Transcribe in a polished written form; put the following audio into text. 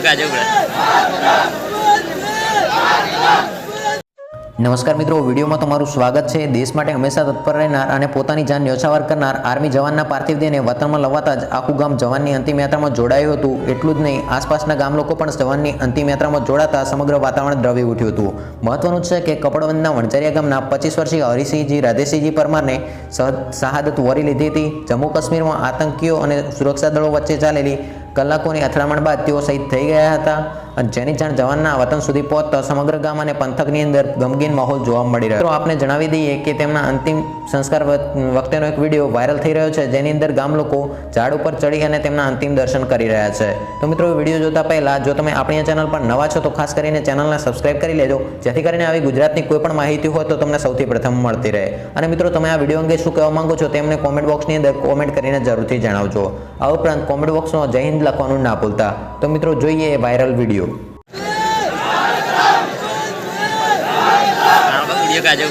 Video કાજો નમસ્કાર મિત્રો, વિડીયોમાં તમારું સ્વાગત છે। દેશ માટે હંમેશા તત્પર રહેનાર અને પોતાની જાન ન્યોછાવર કરનાર આર્મી જવાનના પાર્થિવ દેહને વતનમાં લવાતા જ આખું ગામ જવાનની અંતિમ યાત્રામાં જોડાયું હતું। એટલું જ નહીં, આસપાસના ગામ લોકો પણ જવાનની અંતિમ યાત્રામાં જોડાતા સમગ્ર વાતાવરણ દ્રવી ઉઠ્યું હતું। મહત્વનું છે કે કપડવંદના વણઝારિયા ગામના 25 વર્ષીય હરિસિંહજી રાધેસિંહજી પરમારને શહાદત વરી લીધી હતી। જમ્મુ કાશ્મીરમાં આતંકીઓ અને સુરક્ષા દળો વચ્ચે ચાલેલી કલાકોની અથડામણ બાદ તેઓ શહીદ થઈ ગયા હતા અને જેની જાણ જવાનના વતન સુધી પહોંચતા સમગ્ર ગામ અને પંથકની અંદર ગમગીન માહોલ જોવા મળી રહ્યો છે। આપને જણાવી દઈએ કે તેમના અંતિમ સંસ્કાર વખતેનો એક વિડીયો વાયરલ થઈ રહ્યો છે, જેની અંદર ગામ લોકો ઝાડ ઉપર ચડી અને તેમના અંતિમ દર્શન કરી રહ્યા છે। તો મિત્રો, વિડીયો જોતા પહેલા જો તમે આપણી ચેનલ પર નવા છો તો ખાસ કરીને ચેનલને સબસ્ક્રાઇબ કરી લેજો, જેથી કરીને આવી ગુજરાતની કોઈ પણ માહિતી હોય તો તમને સૌથી પ્રથમ મળતી રહે। અને મિત્રો, તમે આ વિડીયો અંગે શું કહેવા માંગો છો તેમને કોમેન્ટ બોક્સની અંદર કોમેન્ટ કરીને જરૂરથી જણાવજો। આ ઉપરાંત કોમેન્ટ બોક્સમાં જય હિન્દ લખવાનું ના ભૂલતા। તો મિત્રો, જોઈએ એ વાયરલ વિડીયો। કાજો